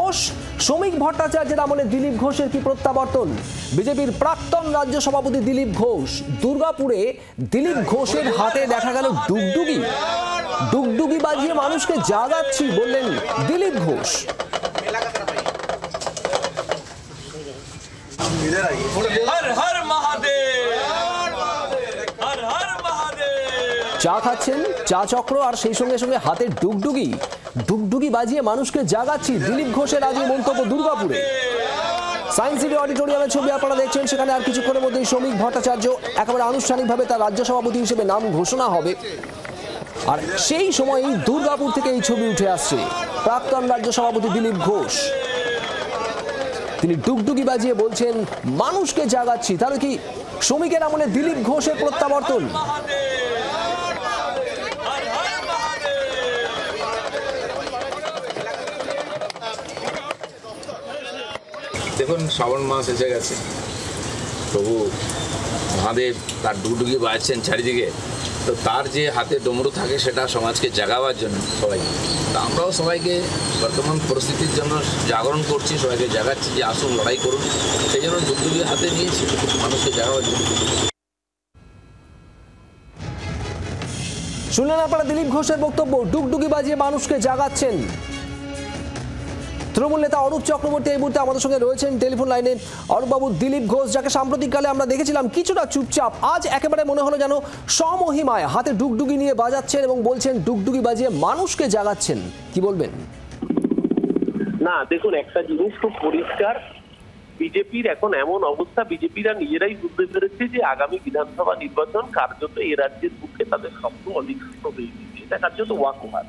ঘোষ, শ্রমিক ভট্টাচার্যের আমলে দিলীপ ঘোষের কি প্রত্যাবর্তন? বিজেপির প্রাক্তন রাজ্য সভাপতি দিলীপ ঘোষ, দুর্গাপুরে দিলীপ ঘোষের হাতে দেখা গেল ডুগডুগি। ডুগডুগি বাজিয়ে মানুষকে জাগাচ্ছি বললেন দিলীপ ঘোষ। চা খাচ্ছেন, চা চক্র, আর সেই সঙ্গে সঙ্গে হাতে ডুগডুগি। ডুগডুগি বাজিয়ে মানুষকে জাগাচ্ছি, দিলীপ ঘোষের আজই মন্তব্য দুর্গাপুরে। সায়েন্স সিটি অডিটোরিয়ামের ছবি আপনারা দেখছেন। সেখানে আর কিছুক্ষণের মধ্যেই শ্রমিক ভট্টাচার্য একেবারে আনুষ্ঠানিকভাবে তার রাজ্য সভাপতি হিসেবে নাম ঘোষণা হবে। আর সেই সময়ই দুর্গাপুর থেকে এই ছবি উঠে আসছে। প্রাক্তন রাজ্য সভাপতি দিলীপ ঘোষ, তিনি ডুগডুগি বাজিয়ে বলছেন মানুষকে জাগাচ্ছি। তাহলে কি শ্রমিকের আমলে দিলীপ ঘোষের প্রত্যাবর্তন? দেখুন, শ্রাবণ মাস এসে গেছে, প্রভু মহাদেব তার ডুগডুগি বাজছেন চারিদিকে। তো তার যে হাতে ডমরু থাকে সেটা সমাজকে জাগাবার জন্য সবাই, তা আমরাও সবাইকে বর্তমান পরিস্থিতির জন্য জাগরণ করছি, সবাইকে জাগাচ্ছি যে আসুন লড়াই করুন। সেই জন্য ডুগডুগি হাতে নিয়েছি মানুষকে জাগাবার জন্য। শুনলেন আপনারা দিলীপ ঘোষের বক্তব্য, ডুগডুগি বাজিয়ে মানুষকে জাগাচ্ছেন। তৃণমূল নেতা অরূপ চক্রবর্তী এই মুহূর্তে আমাদের সঙ্গে রয়েছেন টেলিফোন লাইনে। অরূপবাবু, দিলীপ ঘোষ যাকে সাম্প্রতিককালে আমরা দেখেছিলাম কিছুটা চুপচাপ, আজ একেবারে মনে হলো যেন স্বমহিমায় হাতে ডুগডুগি নিয়ে বাজাচ্ছেন এবং বলছেন ডুগডুগি বাজিয়ে মানুষকে জাগাচ্ছেন। কি বলবেন? না দেখুন, একটা জিনিস খুব পরিষ্কার, বিজেপির এখন এমন অবস্থা, বিজেপিরা নিজেরাই বুঝতে পেরেছে যে আগামী বিধানসভা নির্বাচন কার্যত এ রাজ্যের বুকে তাদের স্বপ্ন অধিষ্ঠিত হয়ে গেছে। এটা কার্যত ওয়াকওভার।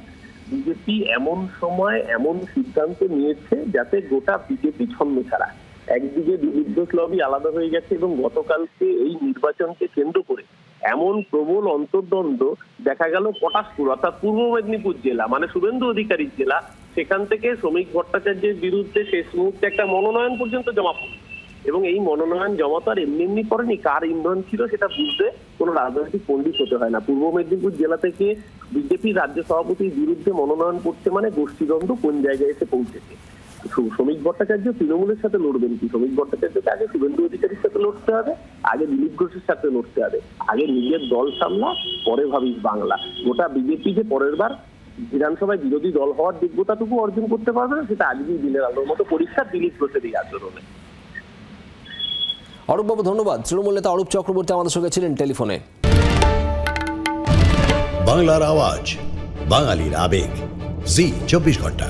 বিজেপি এমন সময় এমন সিদ্ধান্ত নিয়েছে যাতে গোটা বিজেপি ছন্নছাড়া। একদিকে দিলীপ ঘোষ লবি আলাদা হয়ে গেছে এবং গতকালকে এই নির্বাচনকে কেন্দ্র করে এমন প্রবল অন্তর্দ্বন্দ্ব দেখা গেল পটাশপুর অর্থাৎ পূর্ব মেদিনীপুর জেলা, মানে শুভেন্দু অধিকারীর জেলা, সেখান থেকে শ্রমিক ভট্টাচার্যের বিরুদ্ধে শেষ মুহূর্তে একটা মনোনয়ন পর্যন্ত জমা পড়ে। এবং এই মনোনয়ন জমা তো আর এমনি এমনি করেনি, কার ইন্ধন ছিল সেটা বুঝতে কোনো রাজনৈতিক পণ্ডিত হতে হয় না। পূর্ব মেদিনীপুর জেলা থেকে বিজেপি রাজ্য সভাপতির বিরুদ্ধে মনোনয়ন পড়ছে মানে গোষ্ঠীদ্বন্দ্ব কোন জায়গায় এসে পৌঁছেছে। শ্রমিক ভট্টাচার্য তৃণমূলের সাথে লড়বেন কি? শ্রমিক ভট্টাচার্যকে আগে শুভেন্দু অধিকারীর সাথে লড়তে হবে, আগে দিলীপ ঘোষের সাথে লড়তে হবে। আগে নিজের দল সামলা, পরে ভাবিস বাংলা। গোটা বিজেপি যে পরের বার বিধানসভায় বিরোধী দল হওয়ার যোগ্যতাটুকু অর্জন করতে পারবে না, সেটা আজকেই দিনের আলোর মতো পরিষ্কার দিলীপ ঘোষের এই আচরণে। অরূপবাবু ধন্যবাদ। তৃণমূল নেতা অরূপ চক্রবর্তী আমাদের সঙ্গে ছিলেন টেলিফোনে। বাংলার আওয়াজ, বাঙালির আবেগ, জি 24 ঘন্টা।